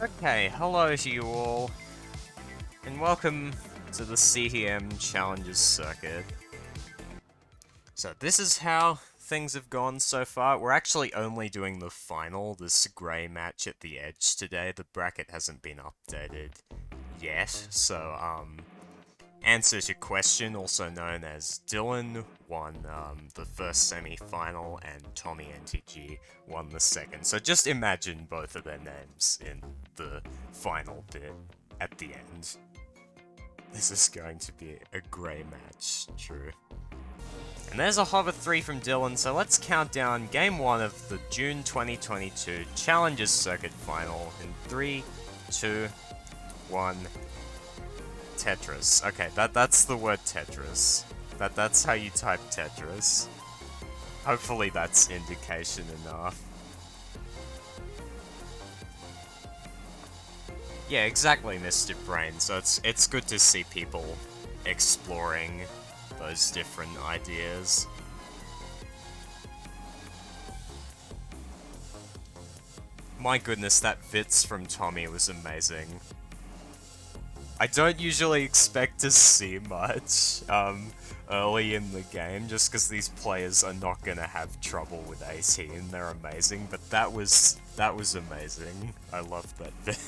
Okay, hello to you all, and welcome to the CTM Challenges Circuit. So this is how things have gone so far. We're actually only doing the final, this grey match at the edge today. The bracket hasn't been updated yet, so, answer to question, also known as Dylan, won the first semi-final, and Tommy NTG won the second. So just imagine both of their names in the final bit at the end. This is going to be a grey match, true. And there's a hover 3 from Dylan, so let's count down Game 1 of the June 2022 Challenges Circuit Final in 3, 2, 1... Tetris. Okay, that's the word Tetris. That's how you type Tetris. Hopefully that's indication enough. Yeah, exactly, Mr. Brain. So it's good to see people exploring those different ideas. My goodness, that Vitz from Tommy was amazing. I don't usually expect to see much early in the game, just because these players are not gonna have trouble with 18. They're amazing, but that was amazing. I love that bit.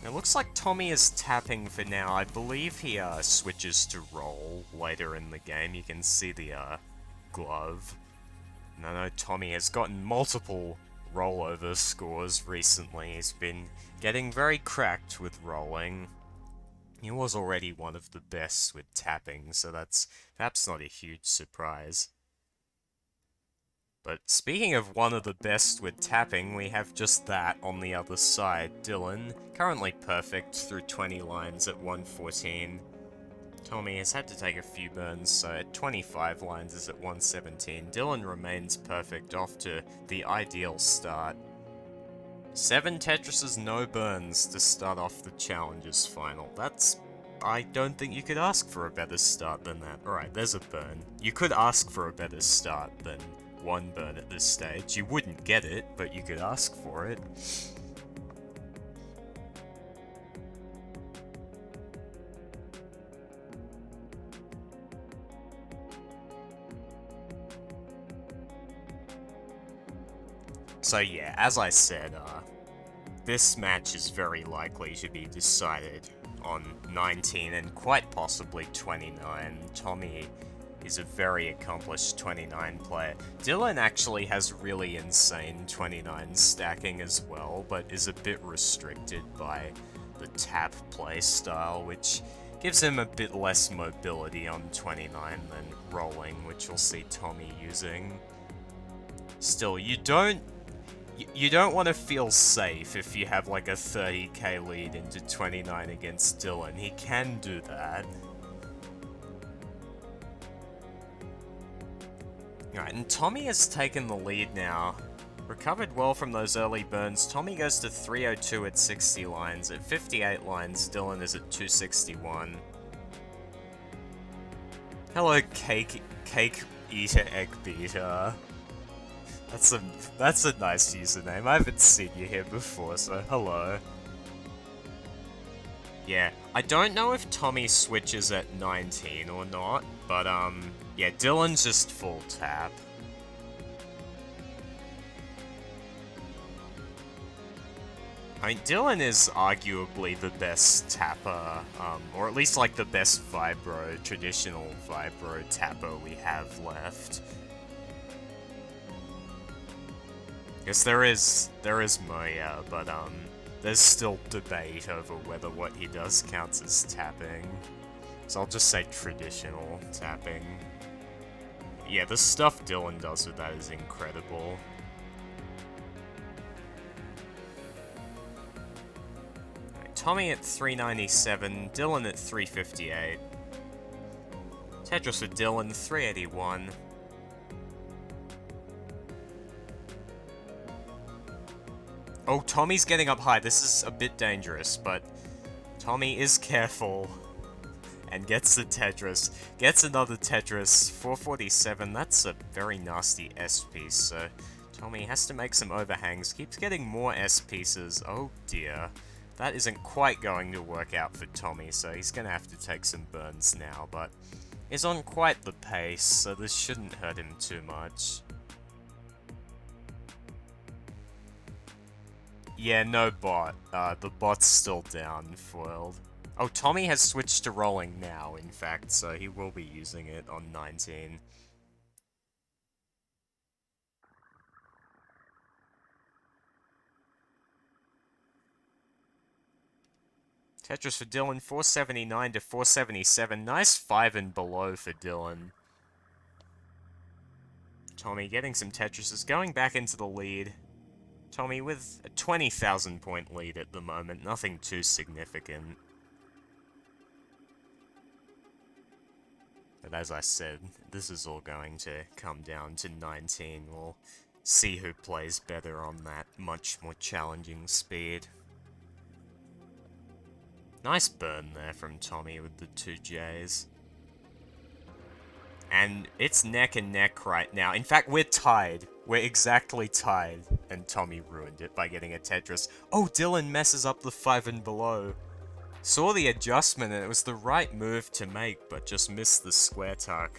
It looks like Tommy is tapping for now. I believe he switches to roll later in the game. You can see the glove. And I know Tommy has gotten multiple rollover scores recently. He's been getting very cracked with rolling. He was already one of the best with tapping, so that's perhaps not a huge surprise. But speaking of one of the best with tapping, we have just that on the other side. Dylan, currently perfect through 20 lines at 114. Tommy has had to take a few burns, so at 25 lines is at 117. Dylan remains perfect off to the ideal start. 7 Tetrises, no burns to start off the Challenges final. I don't think you could ask for a better start than that. Alright, there's a burn. You could ask for a better start than 1 burn at this stage. You wouldn't get it, but you could ask for it. So yeah, as I said, this match is very likely to be decided on 19 and quite possibly 29. Tommy is a very accomplished 29 player. Dylan actually has really insane 29 stacking as well, but is a bit restricted by the tap play style, which gives him a bit less mobility on 29 than rolling, which you'll see Tommy using. Still, you don't want to feel safe if you have like a 30k lead into 29 against Dylan. He can do that. Alright, and Tommy has taken the lead now. Recovered well from those early burns. Tommy goes to 302 at 60 lines. At 58 lines, Dylan is at 261. Hello, Cake Eater Egg Beater. That's a nice username. I haven't seen you here before, so hello. Yeah, I don't know if Tommy switches at 19 or not, but yeah, Dylan's just full tap. I mean, Dylan is arguably the best tapper, or at least like the best traditional vibro tapper we have left. Guess there is Moya, but there's still debate over whether what he does counts as tapping. So I'll just say traditional tapping. Yeah, the stuff Dylan does with that is incredible. Right, Tommy at 397, Dylan at 358. Tetris with Dylan, 381. Oh, Tommy's getting up high. This is a bit dangerous, but Tommy is careful and gets the Tetris. Gets another Tetris, 447. That's a very nasty S piece, so Tommy has to make some overhangs. Keeps getting more S pieces. Oh dear. That isn't quite going to work out for Tommy, so he's gonna have to take some burns now, but is on quite the pace, so this shouldn't hurt him too much. Yeah, no bot. The bot's still down, foiled. Oh, Tommy has switched to rolling now, in fact, so he will be using it on 19. Tetris for Dillan, 479 to 477. Nice 5 and below for Dillan. Tommy getting some Tetrises, going back into the lead. Tommy with a 20,000 point lead at the moment, nothing too significant. But as I said, this is all going to come down to 19. We'll see who plays better on that much more challenging speed. Nice burn there from Tommy with the 2 Js. And it's neck and neck right now. In fact, we're tied. We're exactly tied. And Tommy ruined it by getting a Tetris. Oh, Dillan messes up the 5 and below. Saw the adjustment and it was the right move to make, but just missed the square tuck.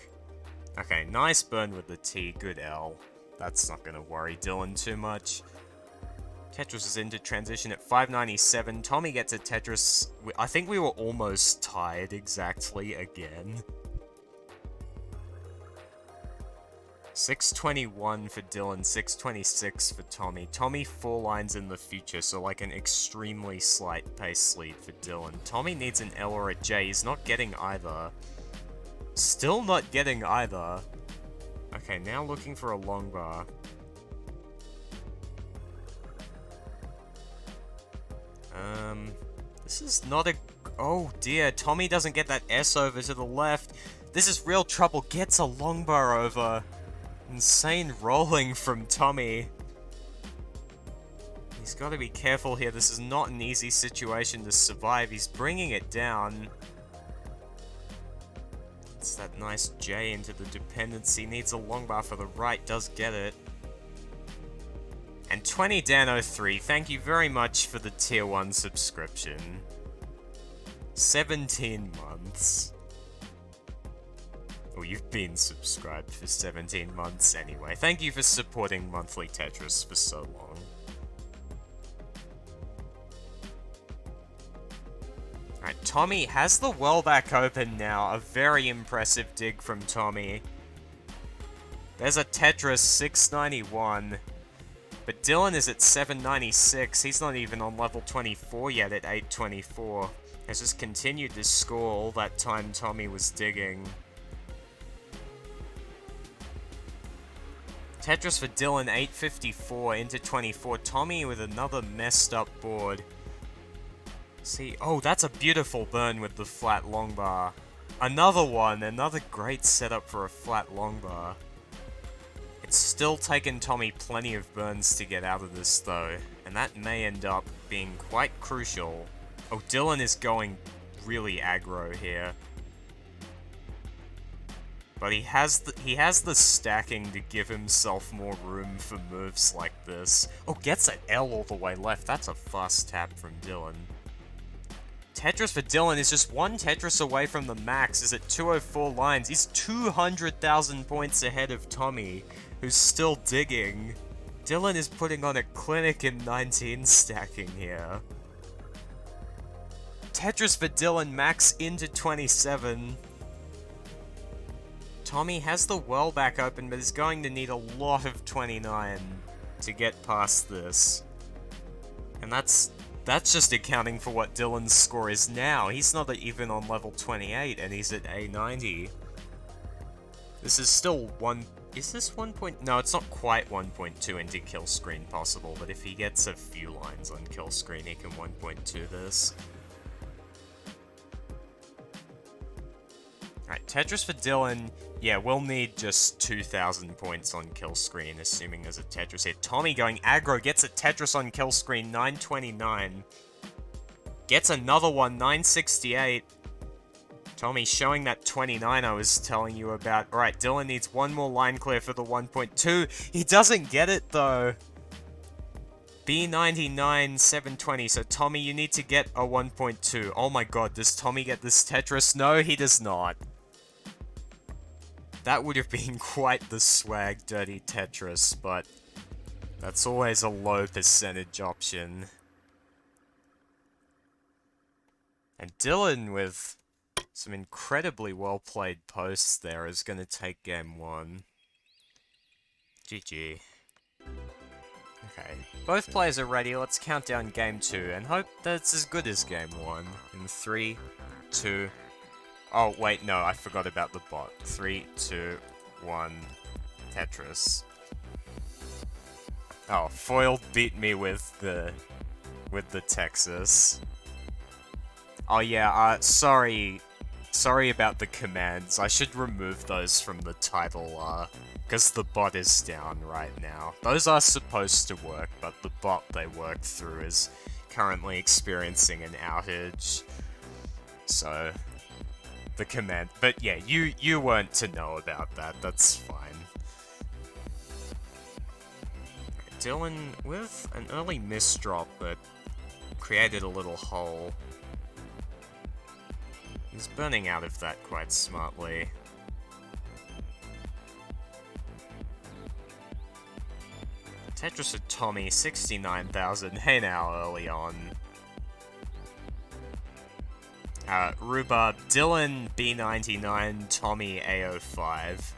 Okay, nice burn with the T, good L. That's not gonna worry Dillan too much. Tetris is into transition at 597. Tommy gets a Tetris. I think we were almost tied exactly again. 621 for Dillan, 626 for Tommy. Tommy 4 lines in the future, so like an extremely slight pace lead for Dillan. Tommy needs an L or a J. He's not getting either. Still not getting either. Okay, now looking for a long bar. This is not a... Oh dear, Tommy doesn't get that S over to the left. This is real trouble. Gets a long bar over. Insane rolling from Tommy. He's got to be careful here. This is not an easy situation to survive. He's bringing it down. It's that nice J into the dependency. Needs a long bar for the right. Does get it. And 20 Dan03, thank you very much for the tier 1 subscription. 17 months. Well, you've been subscribed for 17 months anyway. Thank you for supporting monthly Tetris for so long. Alright, Tommy has the well back open now. A very impressive dig from Tommy. There's a Tetris 691. But Dillan is at 796. He's not even on level 24 yet at 824. Has just continued to score all that time Tommy was digging. Tetris for Dillan, 854 into 24. Tommy with another messed up board. See, oh, that's a beautiful burn with the flat long bar. Another one, another great setup for a flat long bar. It's still taken Tommy plenty of burns to get out of this though, and that may end up being quite crucial. Oh, Dillan is going really aggro here. But he has the stacking to give himself more room for moves like this. Oh, gets an L all the way left. That's a fast tap from Dillan. Tetris for Dillan is just one Tetris away from the max. Is at 204 lines. He's 200,000 points ahead of Tommy, who's still digging. Dillan is putting on a clinic in 19 stacking here. Tetris for Dillan, max into 27. Tommy has the well back open, but is going to need a lot of 29 to get past this. And that's just accounting for what Dillan's score is now. He's not even on level 28, and he's at A90. This is still one... Is this 1 point... No, it's not quite 1.2 into kill screen possible, but if he gets a few lines on kill screen, he can 1.2 this. Alright, Tetris for Dillan. Yeah, we'll need just 2,000 points on kill screen, assuming there's a Tetris here. Tommy going aggro, gets a Tetris on kill screen, 929. Gets another one, 968. Tommy showing that 29 I was telling you about. Alright, Dillan needs one more line clear for the 1.2. He doesn't get it, though. B99, 720. So, Tommy, you need to get a 1.2. Oh my god, does Tommy get this Tetris? No, he does not. That would have been quite the swag, dirty Tetris, but that's always a low percentage option. And Dillan, with some incredibly well-played posts there, is going to take game 1. GG. Okay, both players are ready. Let's count down game 2 and hope that it's as good as game 1. In 3, 2... Oh, wait, no, I forgot about the bot. 3, 2, 1, Tetris. Oh, Foil beat me with the Texas. Oh yeah, sorry about the commands. I should remove those from the title, because the bot is down right now. Those are supposed to work, but the bot they work through is currently experiencing an outage. So, the command... But yeah, you weren't to know about that, that's fine. Dillan with an early misdrop, but created a little hole. He's burning out of that quite smartly. Tetris with Tommy, 69,000. Hey now, early on. Rhubarb, Dillan, B99, Tommy, A05.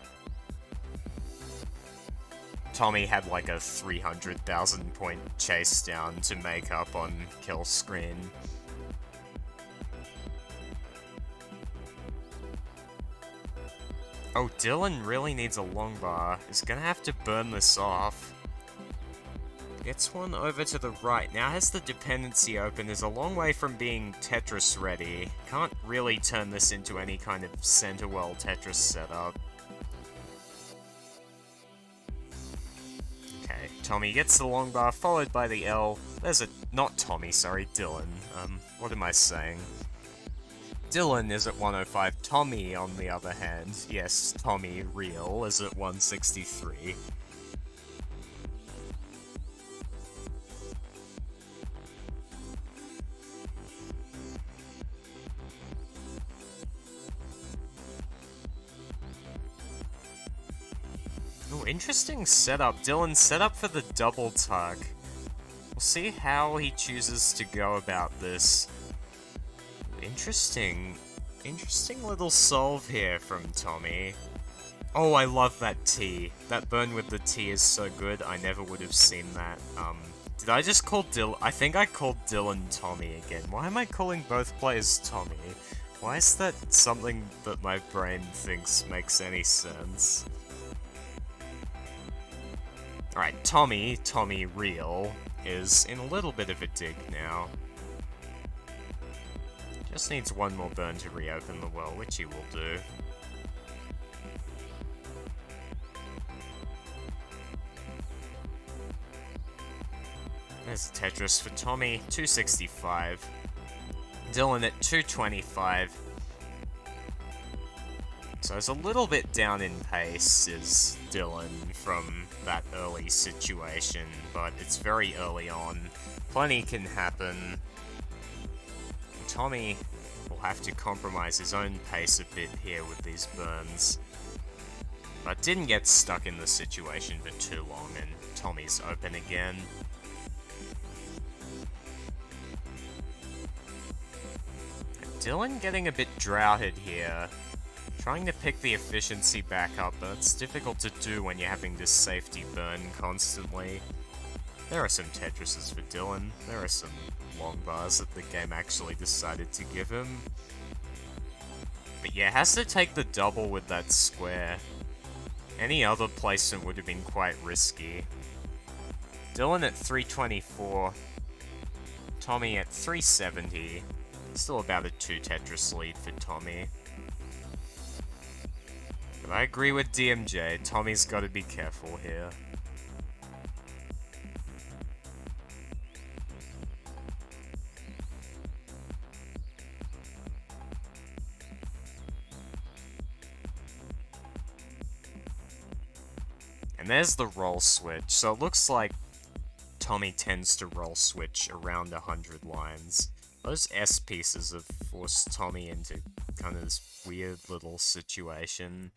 Tommy had like a 300,000 point Chasedown to make up on kill screen. Oh, Dillan really needs a long bar. He's gonna have to burn this off. Gets one over to the right. Now has the dependency open. Is a long way from being Tetris ready. Can't really turn this into any kind of center well Tetris setup. Okay, Tommy gets the long bar, followed by the L. There's a... not Tommy, sorry, Dillan. What am I saying? Dillan is at 105. Tommy, on the other hand, yes, Tommy, real, is at 163. Oh, interesting setup. Dillan set up for the double tuck. We'll see how he chooses to go about this. Interesting little solve here from Tommy. Oh, I love that T. That burn with the T is so good, I never would have seen that. Did I just call I think I called Dillan Tommy again. Why am I calling both players Tommy? Why is that something that my brain thinks makes any sense? Alright, Tommy real, is in a little bit of a dig now. Just needs one more burn to reopen the well, which he will do. There's Tetris for Tommy, 265. Dillan at 225. So it's a little bit down in pace, is Dillan, from that early situation, but it's very early on. Plenty can happen. Tommy will have to compromise his own pace a bit here with these burns. But didn't get stuck in the situation for too long, and Tommy's open again. Dillan getting a bit droughted here. Trying to pick the efficiency back up, but it's difficult to do when you're having this safety burn constantly. There are some Tetrises for Dillan. There are some long bars that the game actually decided to give him. But yeah, has to take the double with that square. Any other placement would have been quite risky. Dillan at 324. Tommy at 370. Still about a 2 Tetris lead for Tommy. But I agree with DMJ, Tommy's got to be careful here. And there's the roll switch, so it looks like Tommy tends to roll switch around 100 lines. Those S pieces have forced Tommy into kind of this weird little situation.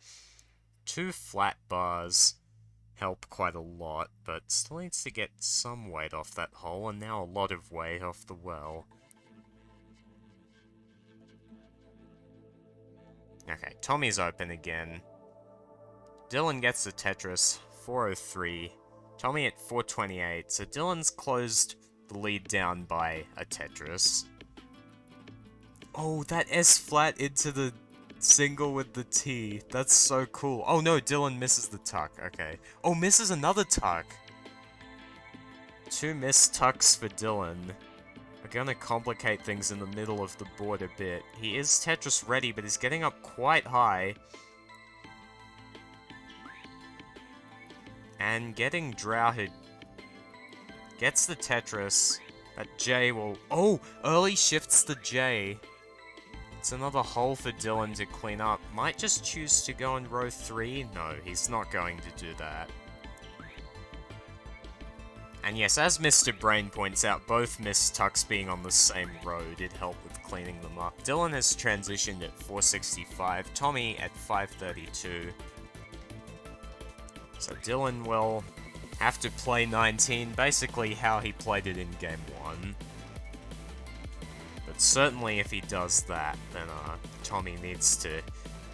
2 flat bars help quite a lot, but still needs to get some weight off that hole, and now a lot of weight off the well. Okay, Tommy's open again. Dillan gets the Tetris, 403. Tommy at 428, so Dillan's closed the lead down by a Tetris. Oh, that S flat into the single with the T. That's so cool. Oh no, Dillan misses the tuck. Okay. Oh, misses another tuck. 2 missed tucks for Dillan. Are gonna complicate things in the middle of the board a bit. He is Tetris ready, but he's getting up quite high. And getting droughted. Gets the Tetris. That J will... Oh! Early shifts the J. It's another hole for Dillan to clean up. Might just choose to go in row 3. No, he's not going to do that. And yes, as Mr. Brain points out, both missed tucks being on the same row did help with cleaning them up. Dillan has transitioned at 465, Tommy at 532. So Dillan will have to play 19, basically how he played it in game 1. But certainly if he does that, then Tommy needs to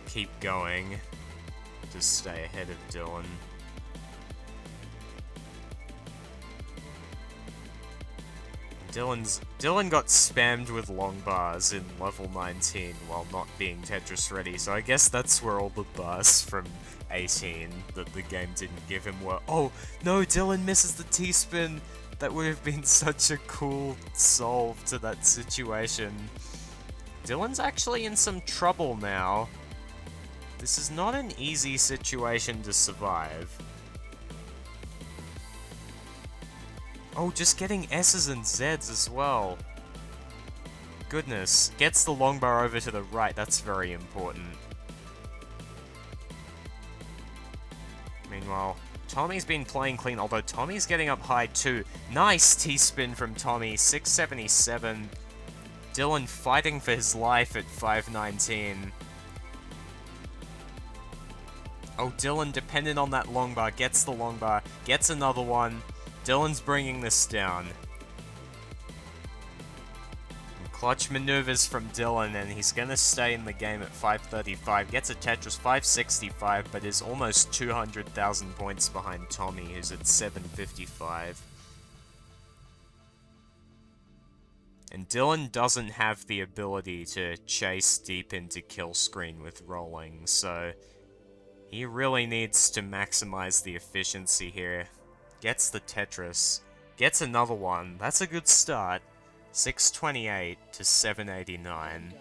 keep going to stay ahead of Dillan. Dillan got spammed with long bars in level 19 while not being Tetris ready, so I guess that's where all the bars from 18 that the game didn't give him were. Oh, no, Dillan misses the T-spin! That would have been such a cool solve to that situation. Dillan's actually in some trouble now. This is not an easy situation to survive. Oh, just getting S's and Z's as well. Goodness. Gets the long bar over to the right, that's very important. Meanwhile, Tommy's been playing clean, although Tommy's getting up high too. Nice T-spin from Tommy, 677. Dillan fighting for his life at 519. Oh, Dillan dependent on that long bar, gets the long bar, gets another one. Dillan's bringing this down. And clutch maneuvers from Dillan, and he's gonna stay in the game at 535. Gets a Tetris 565, but is almost 200,000 points behind Tommy, who's at 755. And Dillan doesn't have the ability to chase deep into kill screen with rolling, so he really needs to maximize the efficiency here. Gets the Tetris. Gets another one. That's a good start. 628 to 789.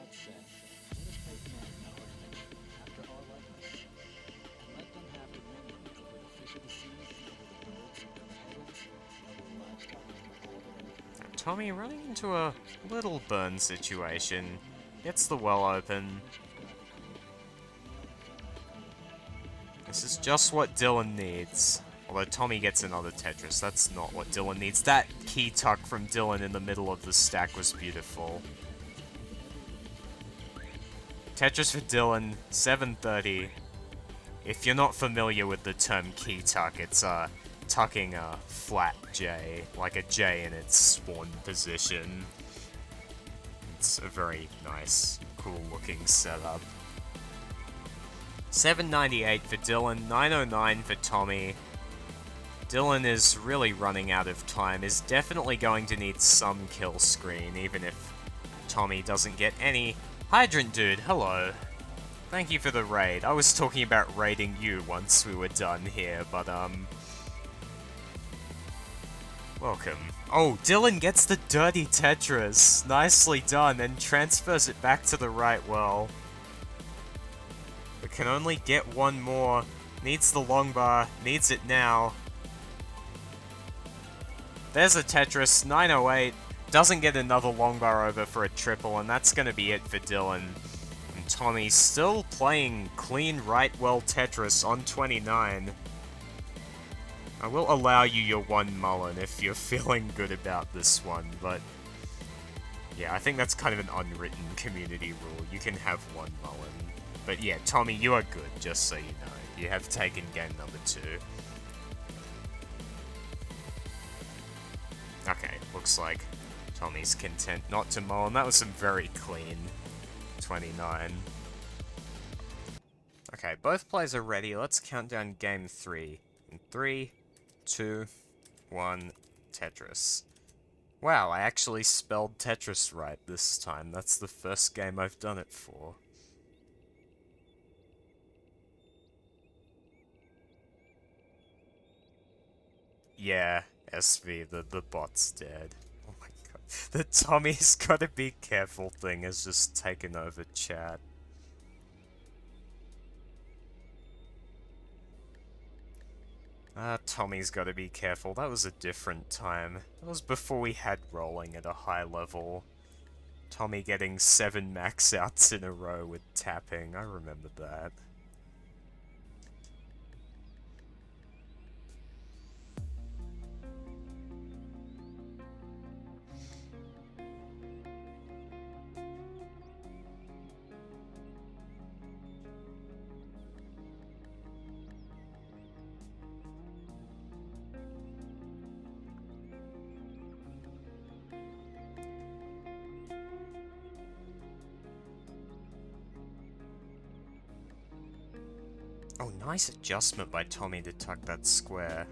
Tommy running into a little burn situation. Gets the well open. This is just what Dillan needs. Although Tommy gets another Tetris, that's not what Dillan needs. That key tuck from Dillan in the middle of the stack was beautiful. Tetris for Dillan, 730. If you're not familiar with the term key tuck, it's tucking a flat J, like a J in its spawn position. It's a very nice, cool looking setup. 798 for Dillan, 909 for Tommy. Dillan is really running out of time, is definitely going to need some kill screen, even if Tommy doesn't get any. Hydrant Dude, hello. Thank you for the raid. I was talking about raiding you once we were done here, but welcome. Oh, Dillan gets the dirty Tetris. Nicely done, and transfers it back to the right well. But can only get one more. Needs the long bar, needs it now. There's a Tetris, 908, doesn't get another long bar over for a triple, and that's going to be it for Dillan. And Tommy still playing clean right well Tetris on 29. I will allow you your one mullen if you're feeling good about this one, but yeah, I think that's kind of an unwritten community rule. You can have one mullen. But yeah, Tommy, you are good, just so you know. You have taken game number 2. Okay, looks like Tommy's content not to mullen. That was some very clean 29. Okay, both players are ready. Let's count down game 3. In 3, 2, 1, Tetris. Wow, I actually spelled Tetris right this time. That's the first game I've done it for. Yeah, SV, the bot's dead. Oh my god. The Tommy's gotta be careful thing has just taken over chat. Tommy's gotta be careful. That was a different time. That was before we had rolling at a high level. Tommy getting 7 max outs in a row with tapping. I remember that. Oh, nice adjustment by Tommy to tuck that square.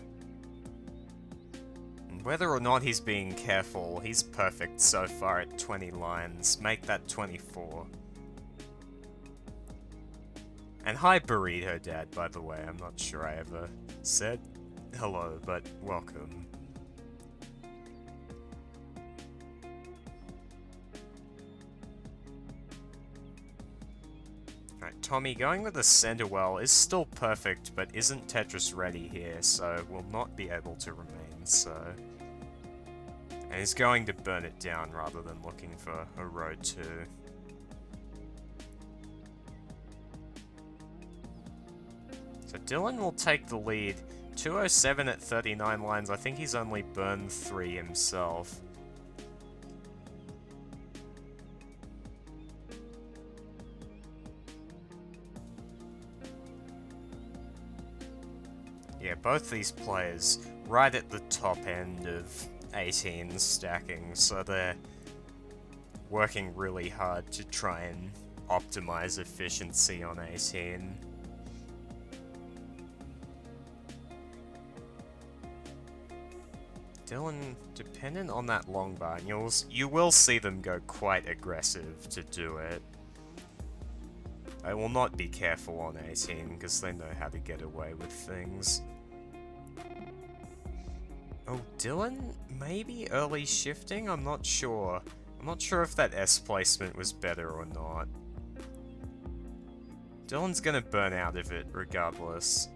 And whether or not he's being careful, he's perfect so far at 20 lines. Make that 24. And hi Burrito Dad, by the way. I'm not sure I ever said hello, but welcome. Tommy going with the center well is still perfect, but isn't Tetris ready here, so will not be able to remain so. And he's going to burn it down rather than looking for a row 2. So Dillan will take the lead. 207 at 39 lines. I think he's only burned 3 himself. Yeah, both these players right at the top end of 18 stacking, so they're working really hard to try and optimize efficiency on 18. Dillan, dependent on that long bar, and you will see them go quite aggressive to do it. They will not be careful on 18, because they know how to get away with things. Oh, Dillan? Maybe early shifting? I'm not sure. I'm not sure if that S placement was better or not. Dillan's gonna burn out of it regardless.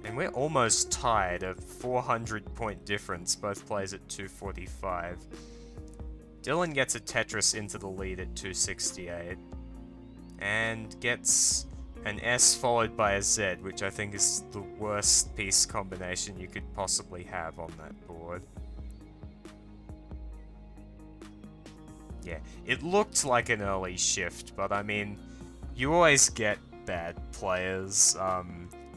And we're almost tied, a 400-point difference, both players at 245. Dillan gets a Tetris into the lead at 268. And gets an S followed by a Z, which I think is the worst piece combination you could possibly have on that board. Yeah, it looked like an early shift, but I mean, you always get bad players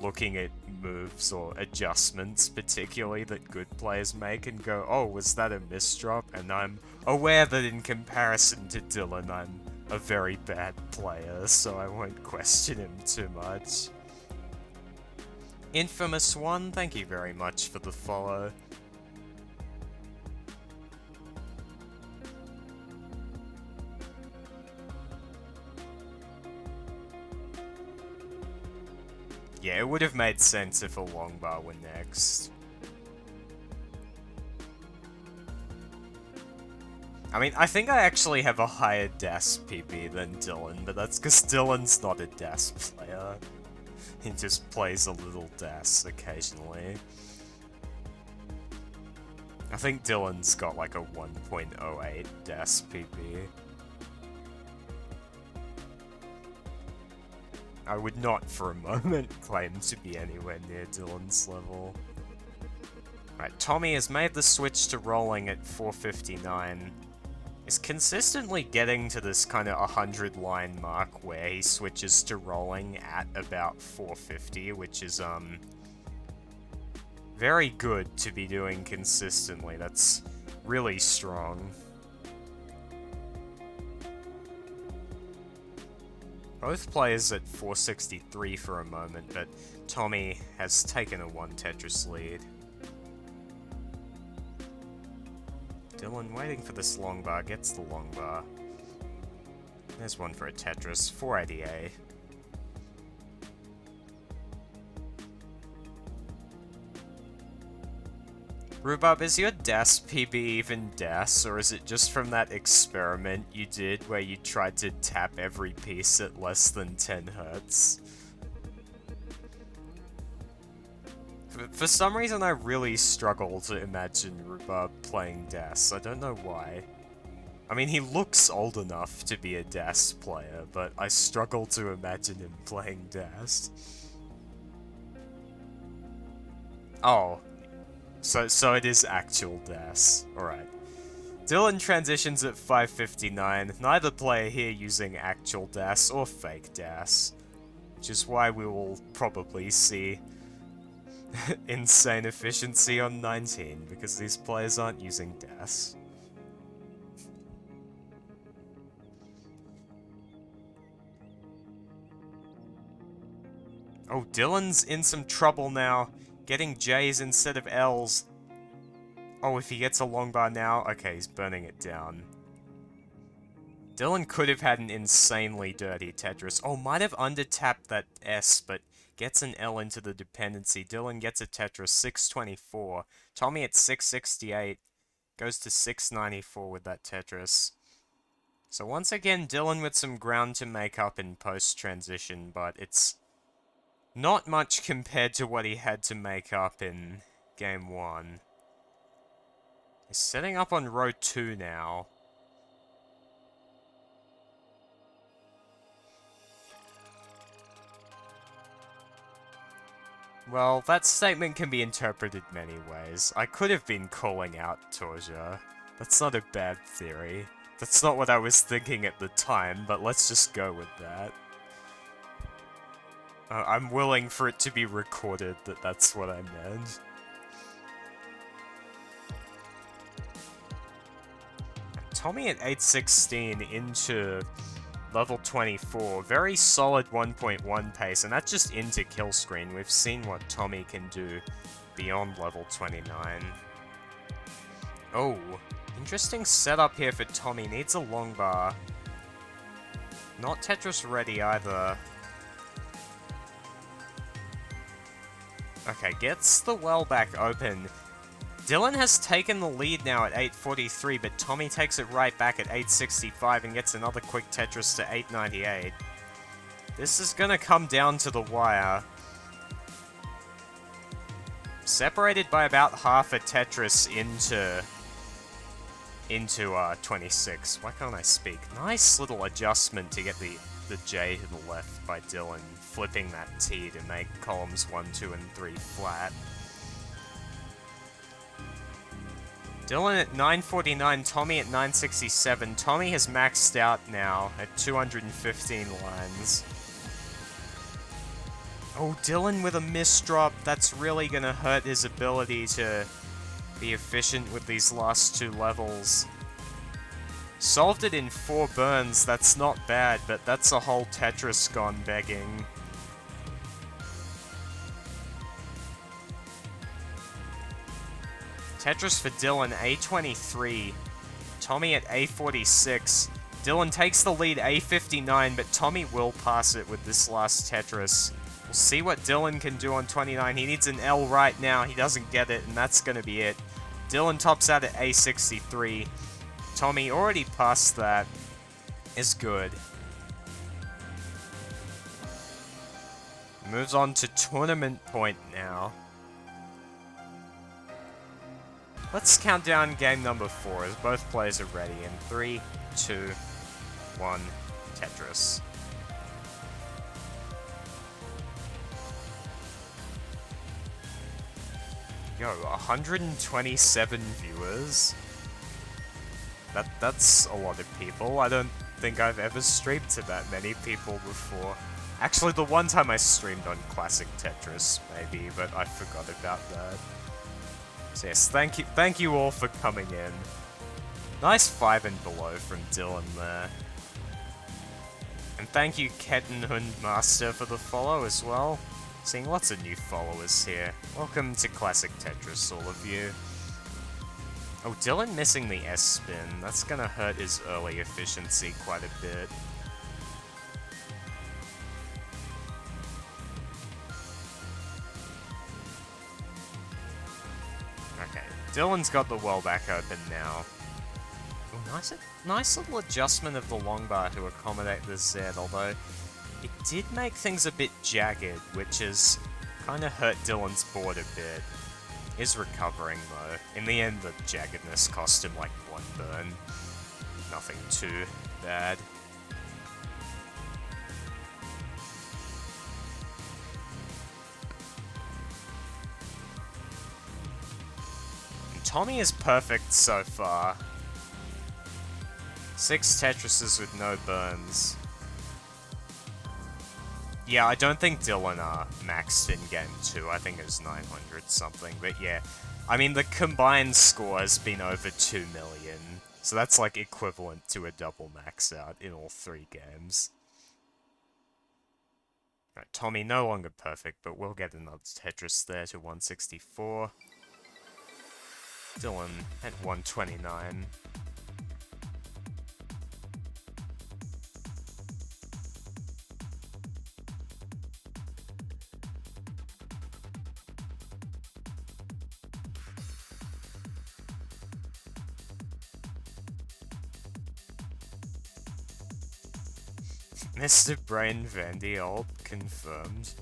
looking at moves or adjustments, particularly that good players make, and go, oh, was that a misdrop? And I'm aware that in comparison to Dillan, I'm a very bad player, so I won't question him too much. Infamous One, thank you very much for the follow. Yeah, it would have made sense if a long bar were next. I mean, I think I actually have a higher DAS PB than Dillan, but that's because Dillan's not a DAS player. He just plays a little DAS occasionally. I think Dillan's got like a 1.08 DAS PB. I would not for a moment claim to be anywhere near Dillan's level. Right, Tommy has made the switch to rolling at 459. Is consistently getting to this kind of 100 line mark where he switches to rolling at about 450, which is, very good to be doing consistently. That's really strong. Both players at 463 for a moment, but Tommy has taken a 1 Tetris lead. Dillan waiting for this long bar, gets the long bar. There's one for a Tetris, 488. Rhubarb, is your DAS PB even DAS, or is it just from that experiment you did where you tried to tap every piece at less than 10 Hz? For some reason I really struggle to imagine Rhubarb playing DAS, I don't know why. I mean, he looks old enough to be a DAS player, but I struggle to imagine him playing DAS. Oh. So it is actual DAS. Alright. Dillan transitions at 559, neither player here using actual DAS or fake DAS. Which is why we will probably see insane efficiency on 19, because these players aren't using DAS. Oh, Dillan's in some trouble now. Getting J's instead of L's. Oh, if he gets a long bar now, okay, he's burning it down. Dillan could have had an insanely dirty Tetris. Oh, might have under-tapped that S, but gets an L into the dependency. Dillan gets a Tetris, 624. Tommy at 668. Goes to 694 with that Tetris. So once again, Dillan with some ground to make up in post-transition, but it's not much compared to what he had to make up in Game 1. He's setting up on row 2 now. Well, that statement can be interpreted many ways. I could have been calling out Torja. That's not a bad theory. That's not what I was thinking at the time, but let's just go with that. I'm willing for it to be recorded that that's what I meant. Tommy at 816 into level 24. Very solid 1.1 pace, and that's just into kill screen. We've seen what Tommy can do beyond level 29. Oh, interesting setup here for Tommy. Needs a long bar. Not Tetris ready either. Okay, gets the well back open. Dillan has taken the lead now at 843, but Tommy takes it right back at 865 and gets another quick Tetris to 898. This is gonna come down to the wire. Separated by about half a Tetris into 26. Why can't I speak? Nice little adjustment to get the J to the left by Dillan, flipping that T to make columns 1, 2, and 3 flat. Dillan at 949, Tommy at 967. Tommy has maxed out now at 215 lines. Oh, Dillan with a misdrop. That's really gonna hurt his ability to be efficient with these last 2 levels. Solved it in 4 burns. That's not bad, but that's a whole Tetris gone begging. Tetris for Dillan, A23. Tommy at A46. Dillan takes the lead, A59, but Tommy will pass it with this last Tetris. We'll see what Dillan can do on 29. He needs an L right now. He doesn't get it, and that's going to be it. Dillan tops out at A63. Tommy already passed that. Is good. Moves on to tournament point now. Let's count down game number 4 as both players are ready in 3, 2, 1, Tetris. Yo, 127 viewers. That's a lot of people. I don't think I've ever streamed to that many people before. Actually, the one time I streamed on Classic Tetris, maybe, but I forgot about that. So yes, thank you all for coming in. Nice 5 and below from Dylan there. And thank you Kettenhund Master for the follow as well. Seeing lots of new followers here. Welcome to Classic Tetris, all of you. Oh, Dylan missing the S-spin. That's gonna hurt his early efficiency quite a bit. Okay, Dylan's got the well back open now. Oh, nice little adjustment of the long bar to accommodate the Z, although it did make things a bit jagged, which has kind of hurt Dylan's board a bit. Is recovering though. In the end, the jaggedness cost him like 1 burn. Nothing too bad. And Tommy is perfect so far. 6 Tetrises with no burns. Yeah, I don't think Dylan maxed in game 2. I think it was 900 something. But yeah, I mean, the combined score has been over 2 million. So that's like equivalent to a double max out in all 3 games. Right, Tommy no longer perfect, but we'll get another Tetris there to 164. Dylan at 129. Mr. Brain Vandy Ult confirmed.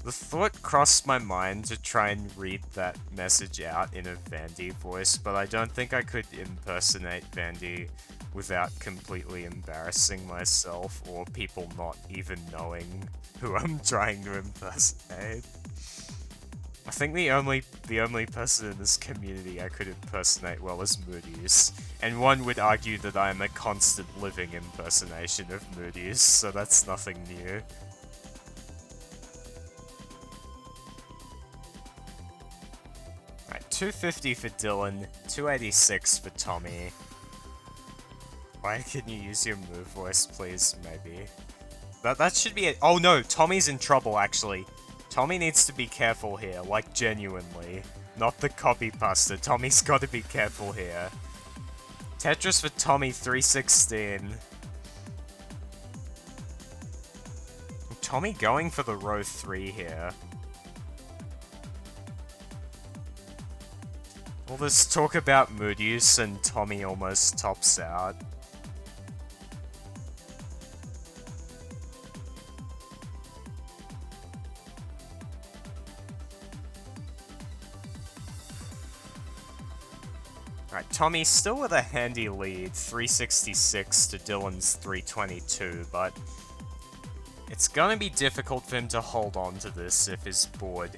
The thought crossed my mind to try and read that message out in a Vandy voice, but I don't think I could impersonate Vandy without completely embarrassing myself or people not even knowing who I'm trying to impersonate. I think the only person in this community I could impersonate well is Moody's, and one would argue that I am a constant living impersonation of Moody's, so that's nothing new. Right, 250 for Dylan, 286 for Tommy. Why can you use your move voice, please? Maybe. That should be it. Oh no, Tommy's in trouble, actually. Tommy needs to be careful here, like genuinely. Not the copy pasta. Tommy's got to be careful here. Tetris for Tommy 316. Tommy going for the row 3 here. All this talk about mood use and Tommy almost tops out. Alright, Tommy still with a handy lead, 366 to Dylan's 322, but it's gonna be difficult for him to hold on to this if his board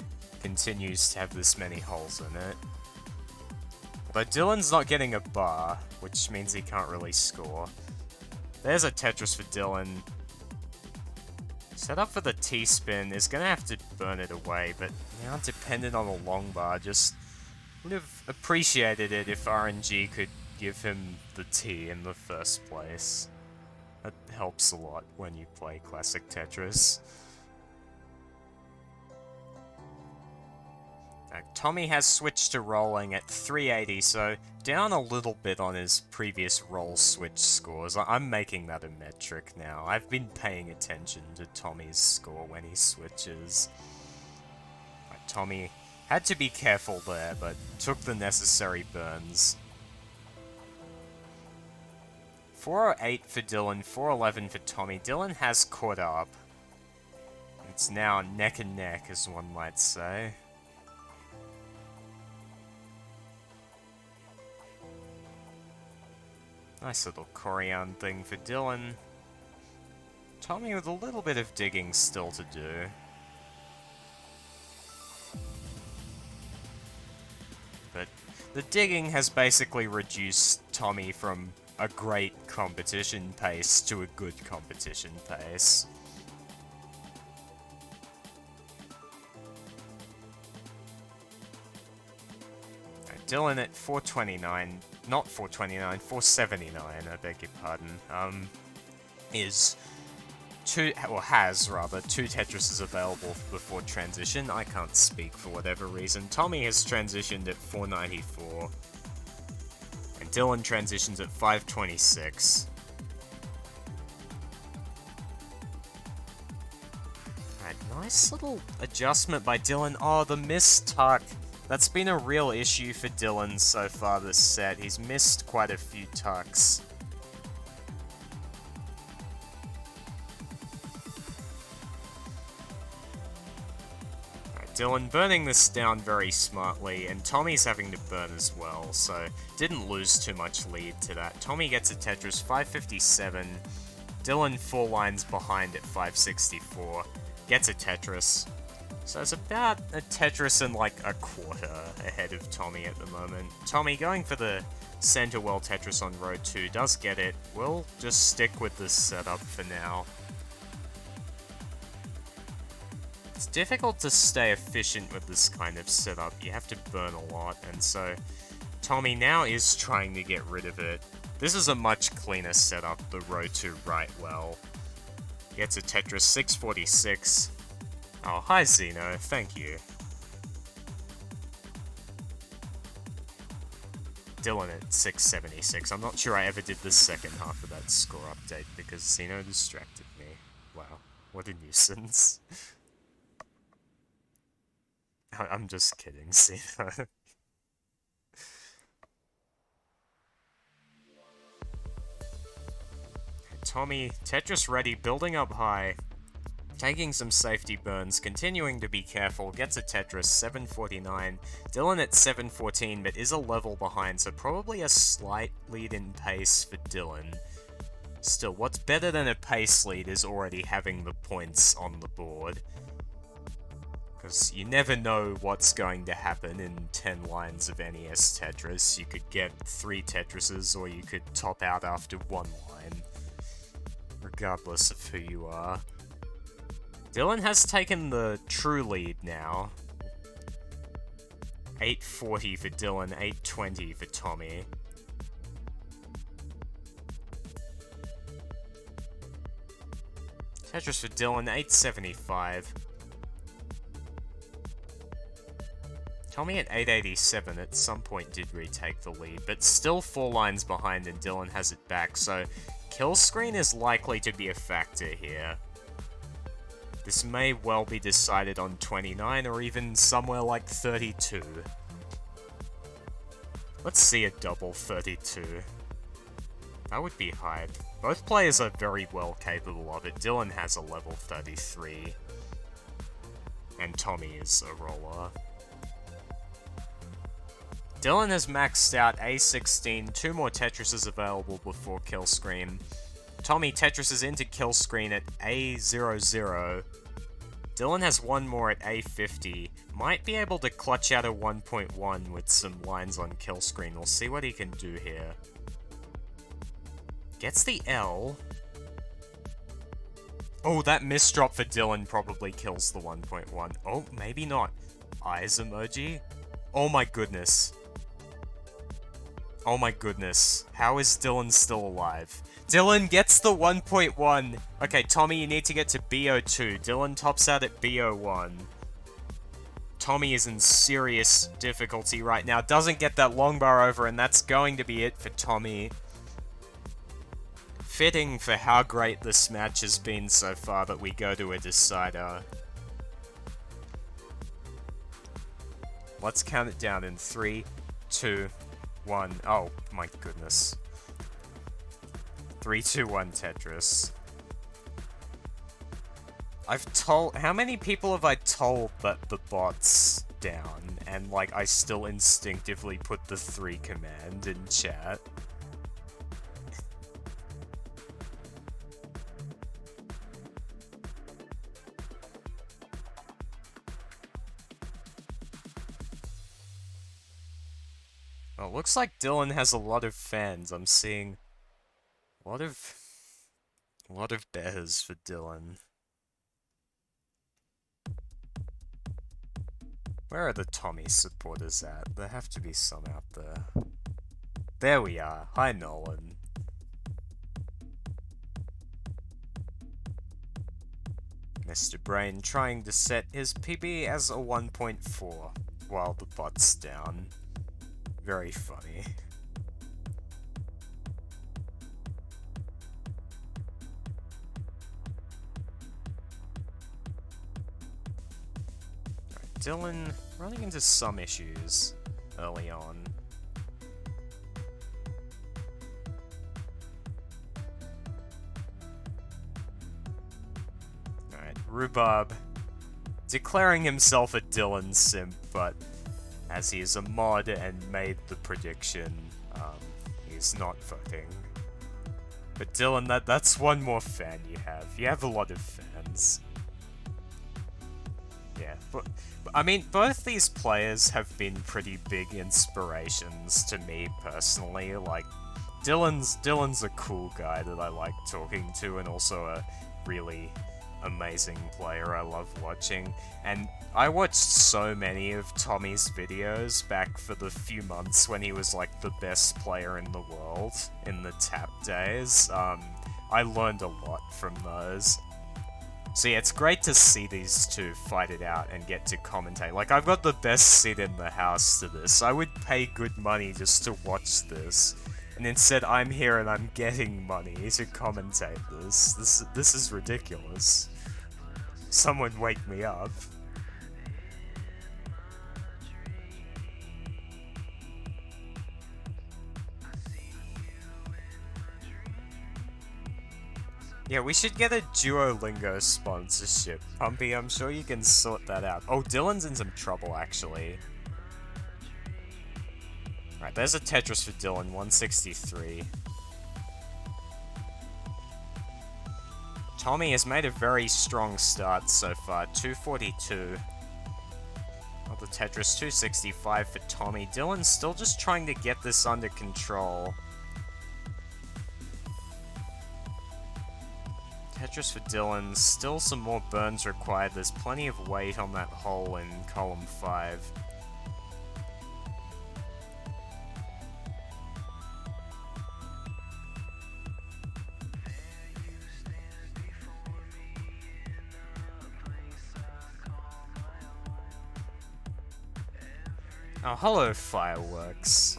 continues to have this many holes in it. Although Dylan's not getting a bar, which means he can't really score. There's a Tetris for Dylan. Set up for the T-spin, is gonna have to burn it away, but now dependent on a long bar, just would have appreciated it if RNG could give him the T in the first place. That helps a lot when you play classic Tetris. Tommy has switched to rolling at 380, so down a little bit on his previous roll switch scores. I'm making that a metric now. I've been paying attention to Tommy's score when he switches. Tommy had to be careful there, but took the necessary burns. 408 for Dylan, 411 for Tommy. Dylan has caught up. It's now neck and neck, as one might say. Nice little Corian thing for Dillan. Tommy with a little bit of digging still to do. But the digging has basically reduced Tommy from a great competition pace to a good competition pace. Dillan at 429, not 429, 479, I beg your pardon, is has rather, two Tetrises available before transition. I can't speak for whatever reason. Tommy has transitioned at 494, and Dillan transitions at 526. Nice little adjustment by Dillan. Oh, the missed tuck. That's been a real issue for Dillan so far this set. He's missed quite a few tucks. Right, Dillan burning this down very smartly, and Tommy's having to burn as well, so didn't lose too much lead to that. Tommy gets a Tetris 557, Dillan 4 lines behind at 564, gets a Tetris. So it's about a Tetris and like a quarter ahead of Tommy at the moment. Tommy going for the center well Tetris on row 2 does get it. We'll just stick with this setup for now. It's difficult to stay efficient with this kind of setup. You have to burn a lot, and so Tommy now is trying to get rid of it. This is a much cleaner setup, the row 2 right well. Gets a Tetris 646. Oh, hi Xeno, thank you. Dillan at 676. I'm not sure I ever did the second half of that score update because Xeno distracted me. Wow, what a nuisance. I'm just kidding, Xeno. Tommy, Tetris ready, building up high. Taking some safety burns, continuing to be careful, gets a Tetris, 749. Dillan at 714, but is a level behind, so probably a slight lead in pace for Dillan. Still, what's better than a pace lead is already having the points on the board. Because you never know what's going to happen in 10 lines of NES Tetris. You could get 3 Tetrises, or you could top out after 1 line. Regardless of who you are. Dillan has taken the true lead now. 840 for Dillan, 820 for Tommy. Tetris for Dillan, 875. Tommy at 887 at some point did retake the lead, but still 4 lines behind and Dillan has it back, so kill screen is likely to be a factor here. This may well be decided on 29 or even somewhere like 32. Let's see a double 32. That would be hype. Both players are very well capable of it. Dillan has a level 33. And Tommy is a roller. Dillan has maxed out A16, 2 more Tetrises available before kill screen. Tommy Tetris into kill screen at A00. Dillan has 1 more at A50. Might be able to clutch out a 1.1 with some lines on kill screen. We'll see what he can do here. Gets the L. Oh, that misdrop for Dillan probably kills the 1.1. Oh, maybe not. Eyes emoji? Oh my goodness. Oh my goodness. How is Dillan still alive? Dillan gets the 1.1. Okay, Tommy, you need to get to BO2. Dillan tops out at BO1. Tommy is in serious difficulty right now. Doesn't get that long bar over, and that's going to be it for Tommy. Fitting for how great this match has been so far that we go to a decider. Let's count it down in 3, 2, 1. Oh my goodness. 3, 2, 1 Tetris. How many people have I told that the bot's down, and like I still instinctively put the 3 command in chat? Well, looks like Dillan has a lot of fans. I'm seeing a lot of bears for Dillan. Where are the Tommy supporters at? There have to be some out there. There we are. Hi, Nolan. Mr. Brain trying to set his PB as a 1.4 while the bot's down. Very funny. Right, Dillan running into some issues early on. Alright, Rhubarb declaring himself a Dillan simp, but as he is a mod and made the prediction, he's not voting. But Dillan, that's one more fan you have. You have a lot of fans. Yeah, but I mean, both these players have been pretty big inspirations to me personally. Like, Dillan's a cool guy that I like talking to, and also a really amazing player I love watching. And I watched so many of Tommy's videos back for the few months when he was like the best player in the world in the tap days. I learned a lot from those. So yeah, it's great to see these two fight it out and get to commentate. Like, I've got the best seat in the house to this. I would pay good money just to watch this. And instead I'm here and I'm getting money to commentate this. This is ridiculous. Someone wake me up. Yeah, we should get a Duolingo sponsorship. Pumpy, I'm sure you can sort that out. Oh, Dillan's in some trouble, actually. Right, there's a Tetris for Dillan, 163. Tommy has made a very strong start so far, 242. Another Tetris, 265 for Tommy. Dillan's still just trying to get this under control. Tetris for Dillan, still some more burns required. There's plenty of weight on that hole in column 5. Oh, hello, Fireworks.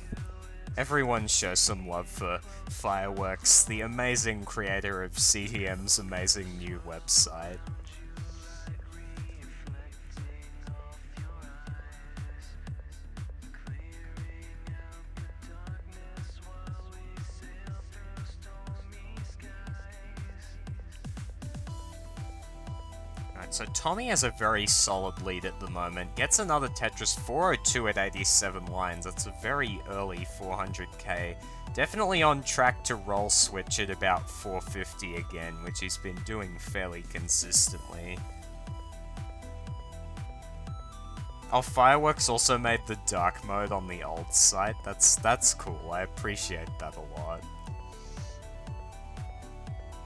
Everyone show some love for Fireworks, the amazing creator of CTM's amazing new website. So Tommy has a very solid lead at the moment, gets another Tetris, 402 at 87 lines. That's a very early 400k. Definitely on track to roll switch at about 450 again, which he's been doing fairly consistently. Oh, Fireworks also made the dark mode on the old site. That's cool, I appreciate that a lot.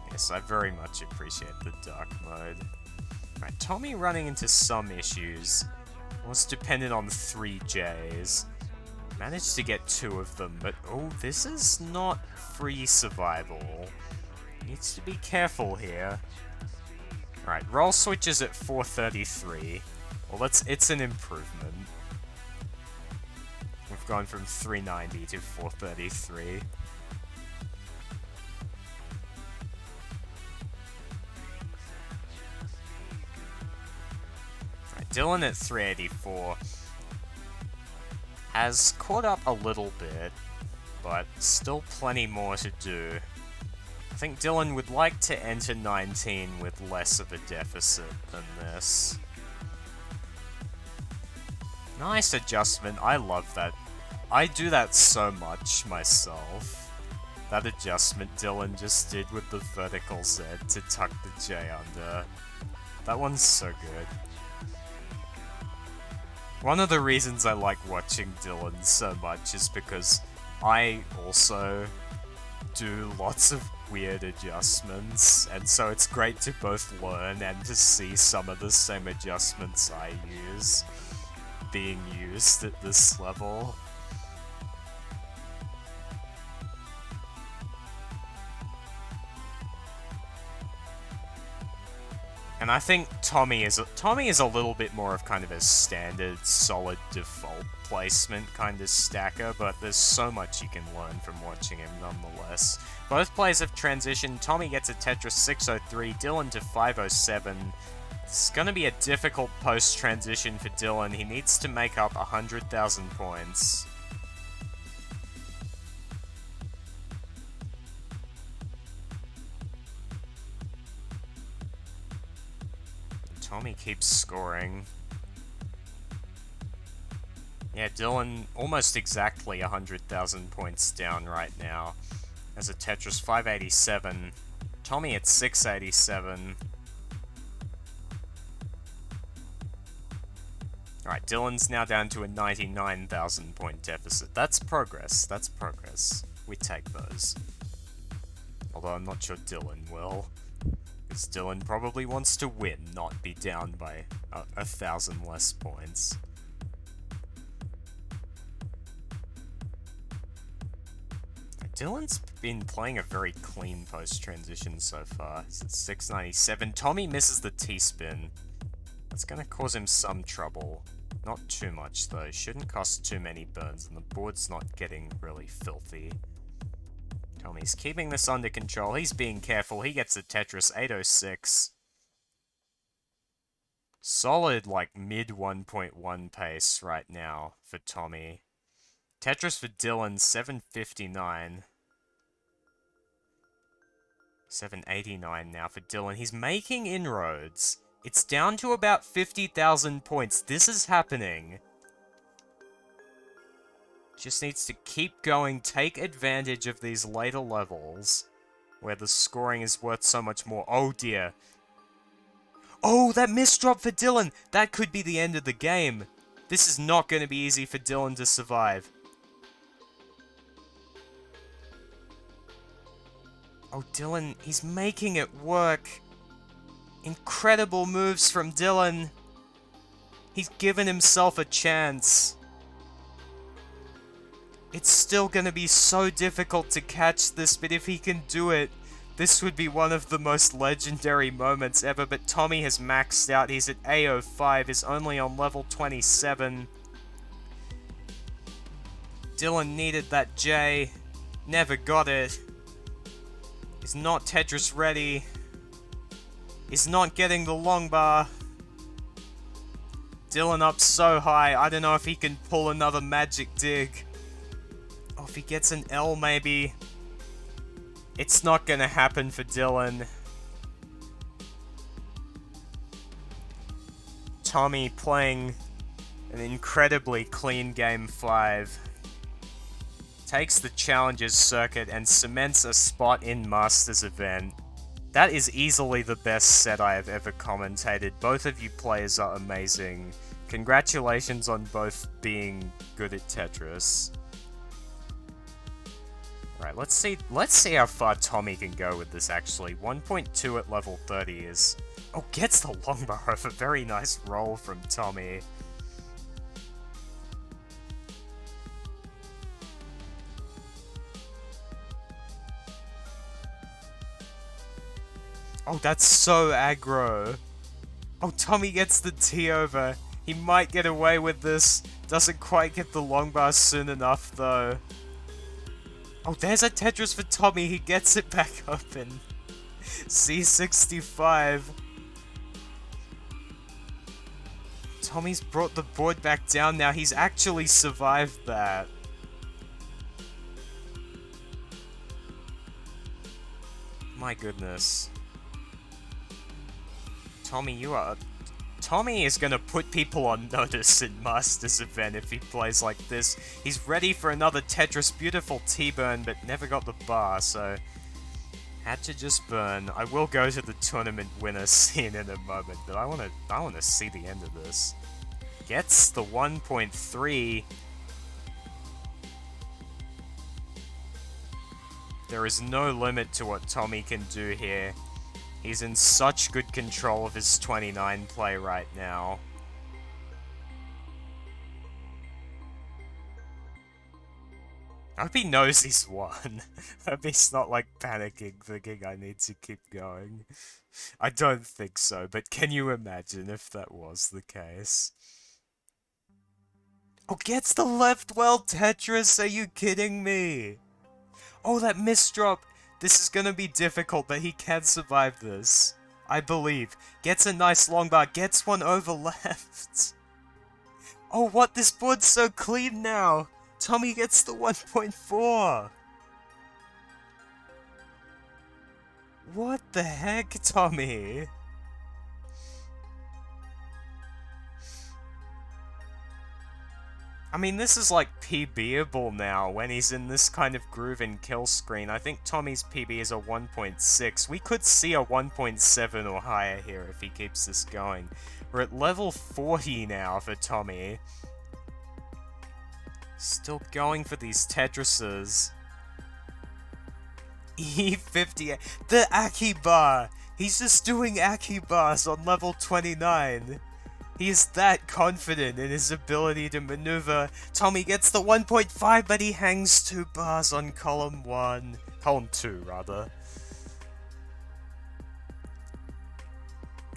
Yes, I very much appreciate the dark mode. Right, Tommy running into some issues. Was dependent on 3 Js. Managed to get 2 of them, but oh, this is not free survival. Needs to be careful here. Right, roll switches at 433. Well, it's an improvement. We've gone from 390 to 433. Dillan at 384 has caught up a little bit, but still plenty more to do. I think Dillan would like to enter 19 with less of a deficit than this. Nice adjustment, I love that. I do that so much myself. That adjustment Dillan just did with the vertical Z to tuck the J under. That one's so good. One of the reasons I like watching Dillan so much is because I also do lots of weird adjustments, and so it's great to both learn and to see some of the same adjustments I use being used at this level. And I think Tommy is a little bit more of kind of a standard, solid default placement kind of stacker, but there's so much you can learn from watching him nonetheless. Both players have transitioned. Tommy gets a Tetris 603, Dillan to 507. It's gonna be a difficult post-transition for Dillan. He needs to make up 100,000 points. Tommy keeps scoring. Yeah, Dillan almost exactly 100,000 points down right now. As a Tetris 587. Tommy at 687. Alright, Dillan's now down to a 99,000 point deficit. That's progress. That's progress. We take those. Although I'm not sure Dillan will. Because Dillan probably wants to win, not be down by 1,000 less points. Dillan's been playing a very clean post-transition so far. It's at 697. Tommy misses the T-spin. That's gonna cause him some trouble. Not too much though. Shouldn't cost too many burns, and the board's not getting really filthy. Tommy's keeping this under control. He's being careful. He gets a Tetris 806. Solid, like, mid 1.1 pace right now for Tommy. Tetris for Dillan, 759. 789 now for Dillan. He's making inroads. It's down to about 50,000 points. This is happening. Just needs to keep going, take advantage of these later levels, where the scoring is worth so much more. Oh dear. Oh, that misdrop for Dillan! That could be the end of the game. This is not going to be easy for Dillan to survive. Oh, Dillan, he's making it work. Incredible moves from Dillan. He's given himself a chance. It's still gonna be so difficult to catch this, but if he can do it, this would be one of the most legendary moments ever. But Tommy has maxed out. He's at A05, is only on level 27. Dillan needed that J. Never got it. He's not Tetris ready. He's not getting the long bar. Dillan up so high, I don't know if he can pull another magic dig. Oh, if he gets an L maybe. It's not gonna happen for Dillan. Tommy playing an incredibly clean game 5. Takes the Challengers circuit and cements a spot in Masters event. That is easily the best set I have ever commentated. Both of you players are amazing. Congratulations on both being good at Tetris. Right, let's see how far Tommy can go with this actually. 1.2 at level 30 is... Oh, gets the longbar off. A very nice roll from Tommy. Oh, that's so aggro. Oh, Tommy gets the T over. He might get away with this. Doesn't quite get the longbar soon enough, though. Oh, there's a Tetris for Tommy. He gets it back up in C65. Tommy's brought the board back down now. He's actually survived that. My goodness. Tommy is gonna put people on notice in Masters event if he plays like this. He's ready for another Tetris, beautiful T-burn, but never got the bar, so had to just burn. I will go to the tournament winner scene in a moment, but I wanna see the end of this. Gets the 1.3. There is no limit to what Tommy can do here. He's in such good control of his 29 play right now. I hope he knows he's won. I hope he's not like panicking, thinking I need to keep going. I don't think so, but can you imagine if that was the case? Oh, gets the left well Tetris, are you kidding me? Oh, that misdrop! This is gonna be difficult, but he can survive this. I believe. Gets a nice long bar, gets one over left. Oh, what? This board's so clean now! Tommy gets the 1.4! What the heck, Tommy? I mean, this is like PBable now, when he's in this kind of groove in kill screen. I think Tommy's PB is a 1.6. We could see a 1.7 or higher here if he keeps this going. We're at level 40 now for Tommy. Still going for these Tetrises. E58. The Aki bar! He's just doing Aki bars on level 29. He is that confident in his ability to maneuver. Tommy gets the 1.5, but he hangs 2 bars on column 1. Column 2, rather.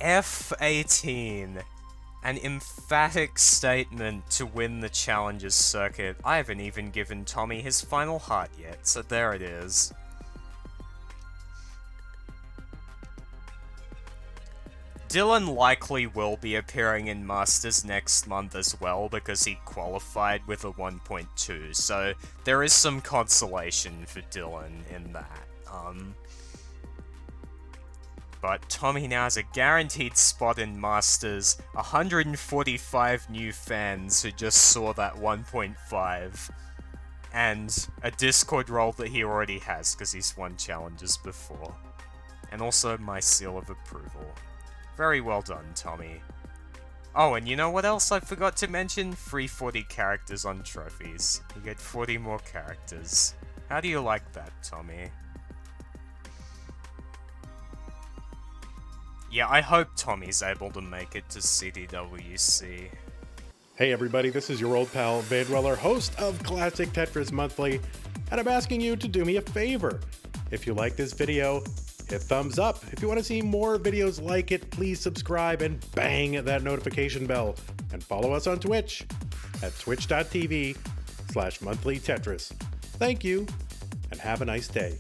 F18. An emphatic statement to win the Challengers circuit. I haven't even given Tommy his final heart yet, so there it is. Dillan likely will be appearing in Masters next month as well, because he qualified with a 1.2, so there is some consolation for Dillan in that. But Tommy now has a guaranteed spot in Masters, 145 new fans who just saw that 1.5, and a Discord role that he already has, because he's won challenges before. And also my seal of approval. Very well done, Tommy. Oh, and you know what else I forgot to mention? Free 40 characters on trophies. You get 40 more characters. How do you like that, Tommy? Yeah, I hope Tommy's able to make it to CDWC. Hey everybody, this is your old pal Vandweller, host of Classic Tetris Monthly, and I'm asking you to do me a favor. If you like this video, hit thumbs up. If you want to see more videos like it, please subscribe and bang that notification bell. And follow us on Twitch at twitch.tv/monthlytetris. Thank you, and have a nice day.